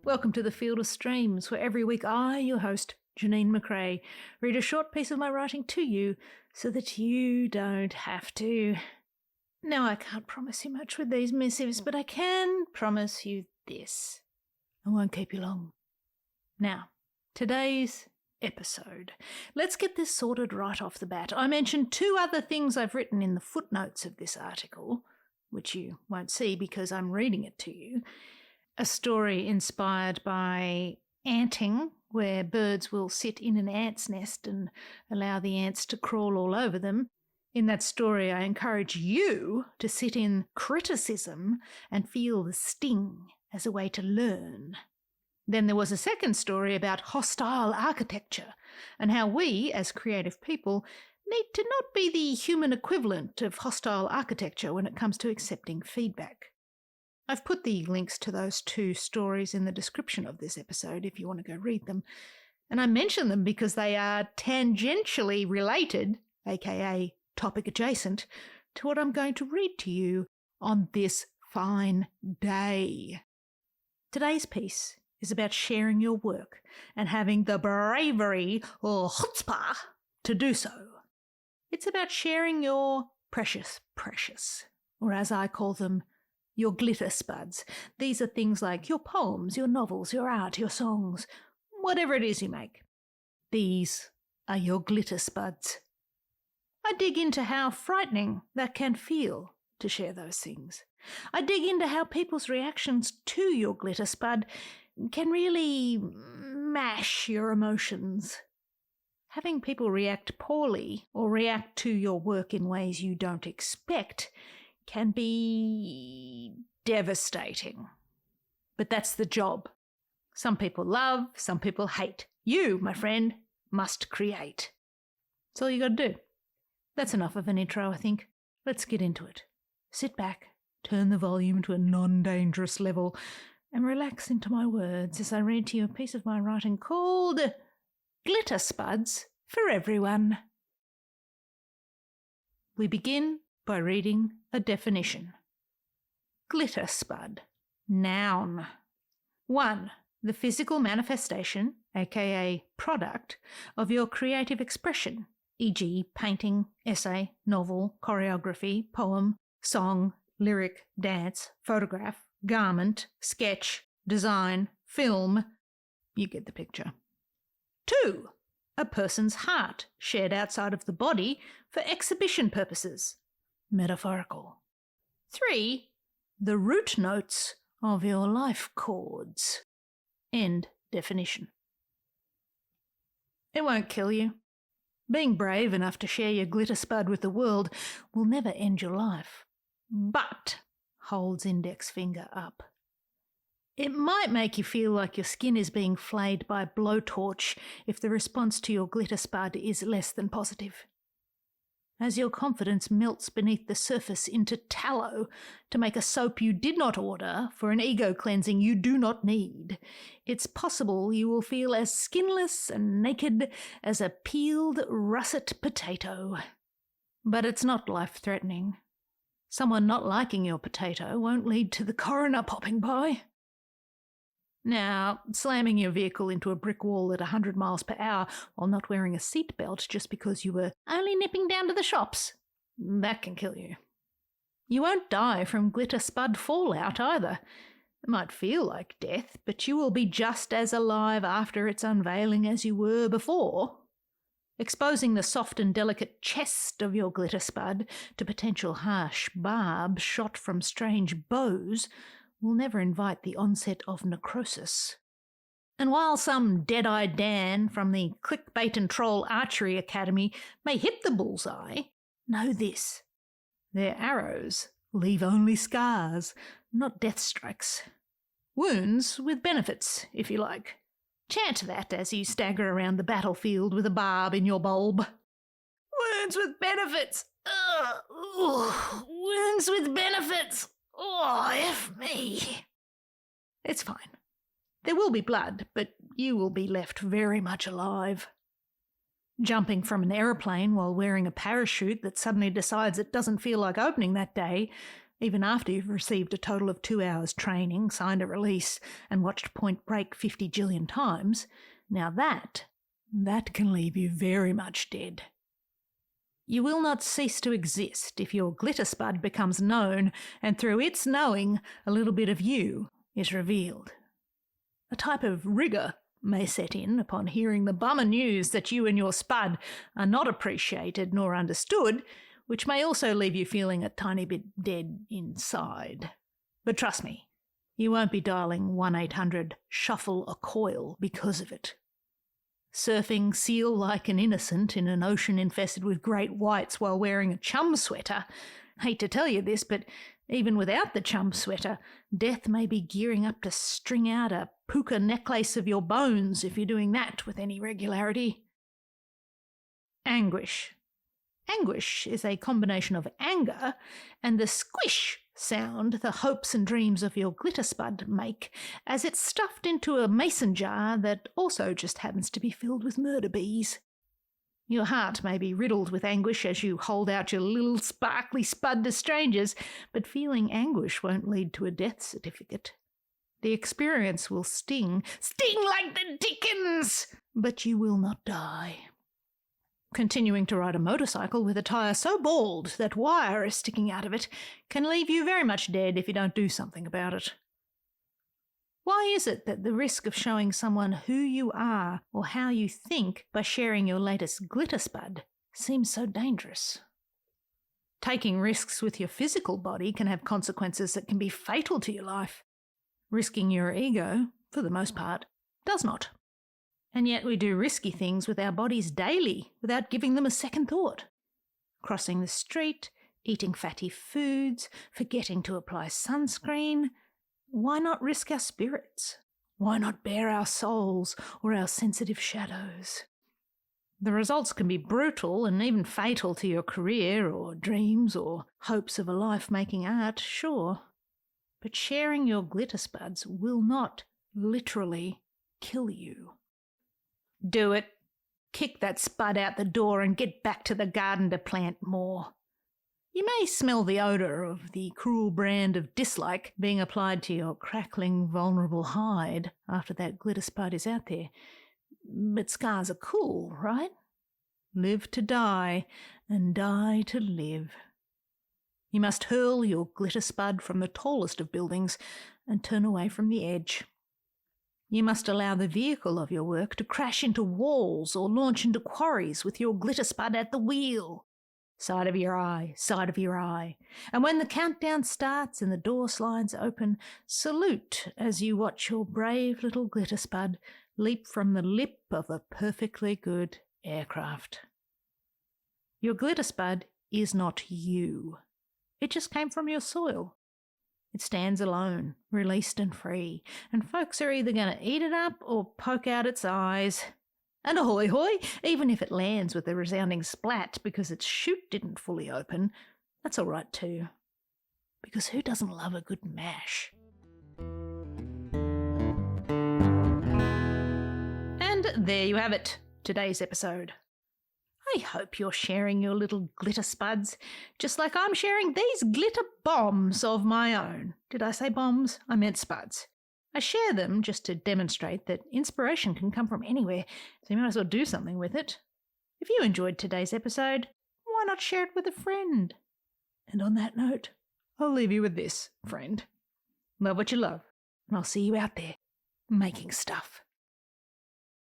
Welcome to the Field of Streams, where every week I, your host, Janeen McCrae, read a short piece of my writing to you so that you don't have to. Now, I can't promise you much with these missives, but I can promise you this. I won't keep you long. Now, today's episode. Let's get this sorted right off the bat. I mentioned two other things I've written in the footnotes of this article, which you won't see because I'm reading it to you. A story inspired by anting, where birds will sit in an ant's nest and allow the ants to crawl all over them. In that story, I encourage you to sit in criticism and feel the sting as a way to learn. Then there was a second story about hostile architecture and how we, as creative people, need to not be the human equivalent of hostile architecture when it comes to accepting feedback. I've put the links to those two stories in the description of this episode if you want to go read them. And I mention them because they are tangentially related, aka topic adjacent, to what I'm going to read to you on this fine day. Today's piece is about sharing your work and having the bravery or chutzpah to do so. It's about sharing your precious, or as I call them, your glitter spuds. These are things like your poems, your novels, your art, your songs, whatever it is you make. These are your glitter spuds. I dig into how frightening that can feel to share those things. I dig into how people's reactions to your glitter spud can really mash your emotions. Having people react poorly or react to your work in ways you don't expect can be devastating. But that's the job. Some people love, some people hate. You, my friend, must create. That's all you got to do. That's enough of an intro, I think. Let's get into it. Sit back, turn the volume to a non-dangerous level, and relax into my words as I read to you a piece of my writing called Glitter Spuds for Everyone. We begin by reading a definition. Glitter spud. Noun. 1. The physical manifestation, aka product, of your creative expression, e.g. painting, essay, novel, choreography, poem, song, lyric, dance, photograph, garment, sketch, design, film. You get the picture. 2. A person's heart, shared outside of the body for exhibition purposes. Metaphorical. 3. The root notes of your life chords. End definition. It won't kill you. Being brave enough to share your glitter spud with the world will never end your life. But, holds index finger up, it might make you feel like your skin is being flayed by blowtorch if the response to your glitter spud is less than positive. As your confidence melts beneath the surface into tallow to make a soap you did not order for an ego cleansing you do not need, it's possible you will feel as skinless and naked as a peeled russet potato. But it's not life-threatening. Someone not liking your potato won't lead to the coroner popping by. Now, slamming your vehicle into a brick wall at 100 miles per hour while not wearing a seatbelt just because you were only nipping down to the shops, that can kill you. You won't die from glitter spud fallout either. It might feel like death, but you will be just as alive after its unveiling as you were before. Exposing the soft and delicate chest of your glitter spud to potential harsh barbs shot from strange bows will never invite the onset of necrosis. And while some dead-eyed Dan from the Clickbait and Troll Archery Academy may hit the bullseye, know this: their arrows leave only scars, not death strikes. Wounds with benefits, if you like. Chant that as you stagger around the battlefield with a barb in your bulb. Wounds with benefits! Ugh. Wounds with benefits! Oh, F me. It's fine. There will be blood, but you will be left very much alive. Jumping from an aeroplane while wearing a parachute that suddenly decides it doesn't feel like opening that day even after you've received a total of 2 hours training, signed a release, and watched Point Break 50 jillion times. Now that can leave you very much dead. You will not cease to exist if your glitter spud becomes known, and through its knowing, a little bit of you is revealed. A type of rigour may set in upon hearing the bummer news that you and your spud are not appreciated nor understood, which may also leave you feeling a tiny bit dead inside. But trust me, you won't be dialing 1-800-SHUFFLE-A-COIL because of it. Surfing seal like an innocent in an ocean infested with great whites while wearing a chum sweater. Hate to tell you this, but even without the chum sweater, death may be gearing up to string out a puka necklace of your bones if you're doing that with any regularity. Anguish. Anguish is a combination of anger and the squish sound the hopes and dreams of your glitter spud make as it's stuffed into a mason jar that also just happens to be filled with murder bees. Your heart may be riddled with anguish as you hold out your little sparkly spud to strangers, but feeling anguish won't lead to a death certificate. The experience will sting like the dickens, but you will not die. Continuing to ride a motorcycle with a tyre so bald that wire is sticking out of it can leave you very much dead if you don't do something about it. Why is it that the risk of showing someone who you are or how you think by sharing your latest glitter spud seems so dangerous? Taking risks with your physical body can have consequences that can be fatal to your life. Risking your ego, for the most part, does not. And yet we do risky things with our bodies daily without giving them a second thought. Crossing the street, eating fatty foods, forgetting to apply sunscreen. Why not risk our spirits? Why not bare our souls or our sensitive shadows? The results can be brutal and even fatal to your career or dreams or hopes of a life making art, sure. But sharing your glitter spuds will not literally kill you. Do it. Kick that spud out the door and get back to the garden to plant more. You may smell the odour of the cruel brand of dislike being applied to your crackling, vulnerable hide after that glitter spud is out there. But scars are cool, right? Live to die, and die to live. You must hurl your glitter spud from the tallest of buildings and turn away from the edge. You must allow the vehicle of your work to crash into walls or launch into quarries with your glitter spud at the wheel. Side of your eye, side of your eye. And when the countdown starts and the door slides open, salute as you watch your brave little glitter spud leap from the lip of a perfectly good aircraft. Your glitter spud is not you. It just came from your soil. It stands alone, released and free, and folks are either going to eat it up or poke out its eyes. And ahoy hoy, even if it lands with a resounding splat because its chute didn't fully open, that's all right too. Because who doesn't love a good mash? And there you have it, today's episode. I hope you're sharing your little glitter spuds, just like I'm sharing these glitter bombs of my own. Did I say bombs? I meant spuds. I share them just to demonstrate that inspiration can come from anywhere, so you might as well do something with it. If you enjoyed today's episode, why not share it with a friend? And on that note, I'll leave you with this, friend. Love what you love, and I'll see you out there making stuff.